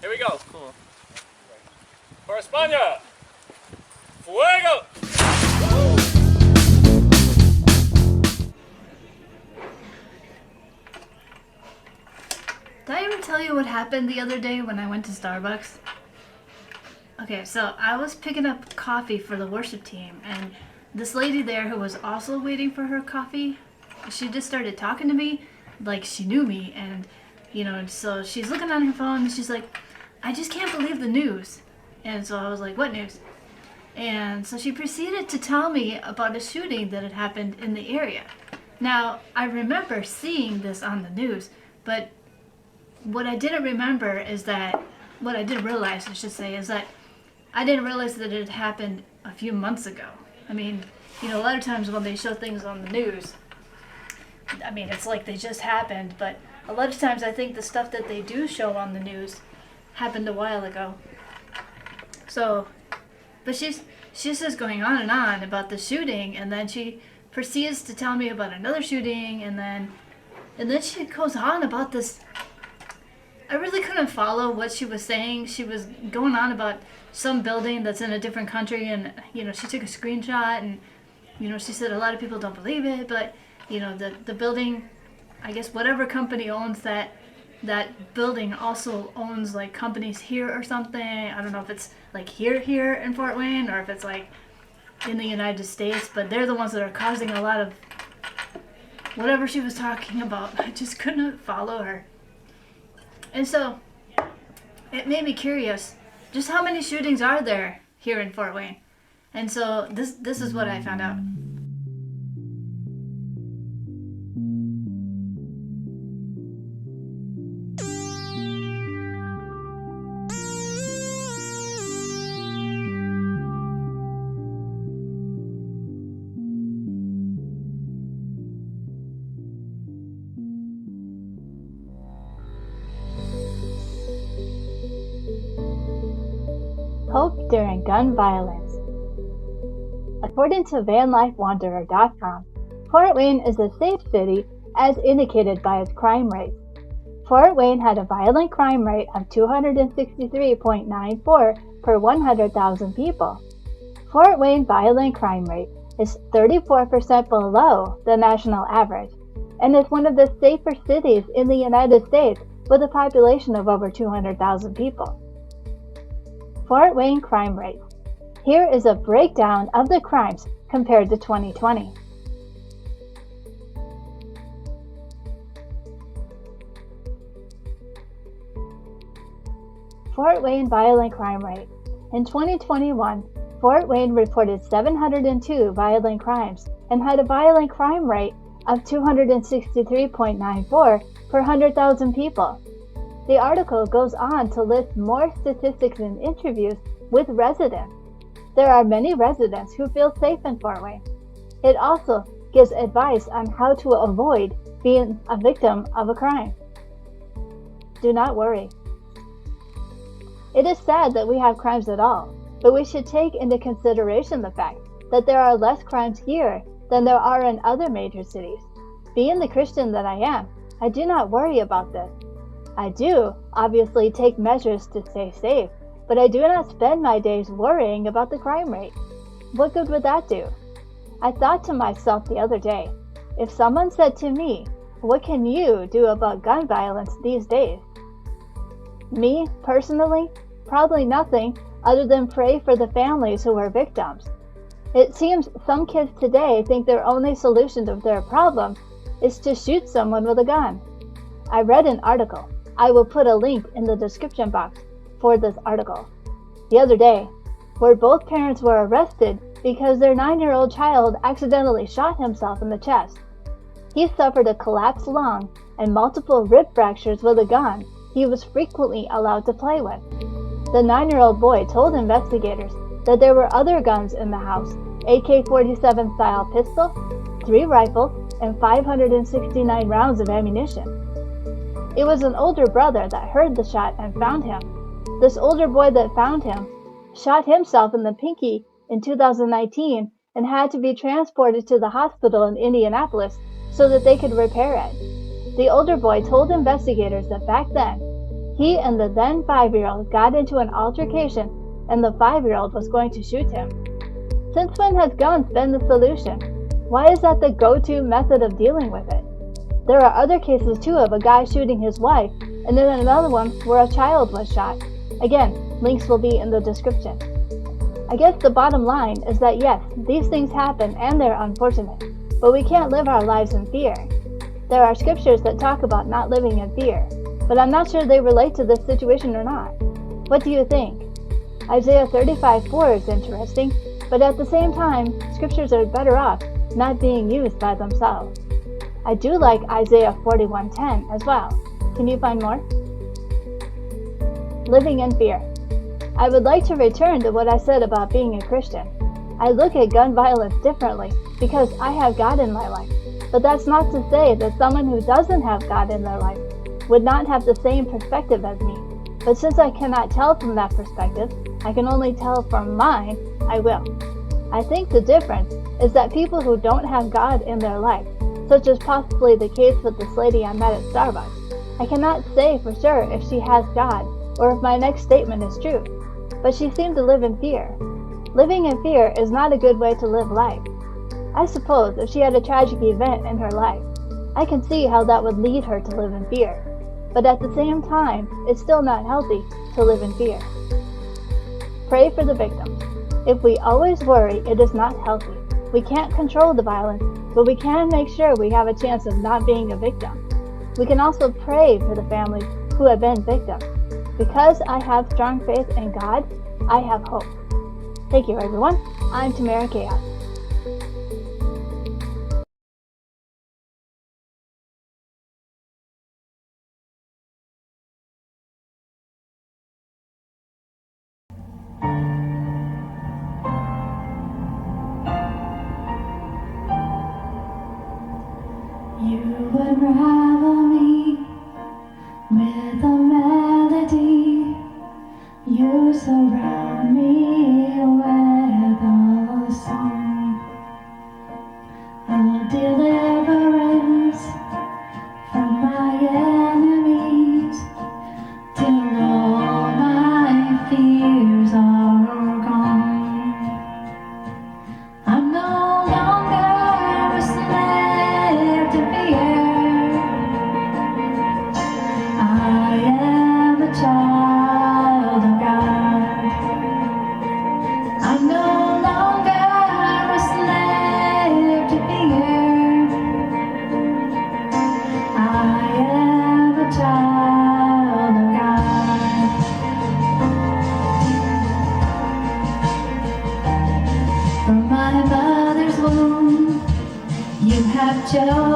Here we go. Cool. For España! Fuego! Did I ever tell you what happened the other day when I went to Starbucks? Okay, so I was picking up coffee for the worship team, and this lady there who was also waiting for her coffee, she just started talking to me like she knew me, and so she's looking on her phone and she's like, I just can't believe the news. And so I was like, what news? And so she proceeded to tell me about a shooting that had happened in the area. Now, I remember seeing this on the news, but what I didn't realize, I should say, is that I didn't realize that it had happened a few months ago. I mean, a lot of times when they show things on the news, I mean, it's like they just happened, but a lot of times I think the stuff that they do show on the news happened a while ago. So, but she's just going on and on about the shooting, and then she proceeds to tell me about another shooting, and then she goes on about this. I really couldn't follow what she was saying. She was going on about some building that's in a different country, and she took a screenshot, and she said a lot of people don't believe it, but the building, I guess whatever company owns that building also owns like companies here or something. I don't know if it's like here in Fort Wayne or if it's like in the United States, but they're the ones that are causing a lot of whatever she was talking about. I just couldn't follow her. And so it made me curious, just how many shootings are there here in Fort Wayne? And so this is what I found out. Hope during gun violence. According to VanLifeWanderer.com, Fort Wayne is a safe city as indicated by its crime rate. Fort Wayne had a violent crime rate of 263.94 per 100,000 people. Fort Wayne violent crime rate is 34% below the national average and is one of the safer cities in the United States with a population of over 200,000 people. Fort Wayne crime rate. Here is a breakdown of the crimes compared to 2020. Fort Wayne violent crime rate. In 2021, Fort Wayne reported 702 violent crimes and had a violent crime rate of 263.94 per 100,000 people. The article goes on to list more statistics and interviews with residents. There are many residents who feel safe in Fort Wayne. It also gives advice on how to avoid being a victim of a crime. Do not worry. It is sad that we have crimes at all, but we should take into consideration the fact that there are less crimes here than there are in other major cities. Being the Christian that I am, I do not worry about this. I do, obviously, take measures to stay safe, but I do not spend my days worrying about the crime rate. What good would that do? I thought to myself the other day, if someone said to me, what can you do about gun violence these days? Me, personally, probably nothing other than pray for the families who are victims. It seems some kids today think their only solution to their problem is to shoot someone with a gun. I read an article. I will put a link in the description box for this article. The other day, where both parents were arrested because their 9-year-old child accidentally shot himself in the chest. He suffered a collapsed lung and multiple rib fractures with a gun he was frequently allowed to play with. The 9-year-old boy told investigators that there were other guns in the house, AK-47 style pistol, 3 rifles, and 569 rounds of ammunition. It was an older brother that heard the shot and found him. This older boy that found him shot himself in the pinky in 2019 and had to be transported to the hospital in Indianapolis so that they could repair it. The older boy told investigators that back then, He and the then 5-year-old got into an altercation, and the 5-year-old was going to shoot him. Since when has guns been the solution? Why is that the go-to method of dealing with it? There are other cases too of a guy shooting his wife, and then another one where a child was shot. Again, links will be in the description. I guess the bottom line is that yes, these things happen and they're unfortunate, but we can't live our lives in fear. There are scriptures that talk about not living in fear, but I'm not sure they relate to this situation or not. What do you think? Isaiah 35:4 is interesting, but at the same time, scriptures are better off not being used by themselves. I do like Isaiah 41:10 as well. Can you find more? Living in fear. I would like to return to what I said about being a Christian. I look at gun violence differently because I have God in my life, but that's not to say that someone who doesn't have God in their life would not have the same perspective as me. But since I cannot tell from that perspective, I can only tell from mine, I will. I think the difference is that people who don't have God in their life, such as possibly the case with this lady I met at Starbucks, I cannot say for sure if she has God or if my next statement is true, but she seemed to live in fear. Living in fear is not a good way to live life. I suppose if she had a tragic event in her life, I can see how that would lead her to live in fear, but at the same time, it's still not healthy to live in fear. Pray for the victims. If we always worry, it is not healthy. We can't control the violence, but we can make sure we have a chance of not being a victim. We can also pray for the families who have been victims. Because I have strong faith in God, I have hope. Thank you, everyone. I'm Tamara Chaos. You unravel me with a melody. You surround me with a song, a deliverance from my enemies, till all my fears are gone. I'm no longer a slave to fear. I am a child of God. I'm no longer a slave to fear. I am a child of God. From my mother's womb, you have chosen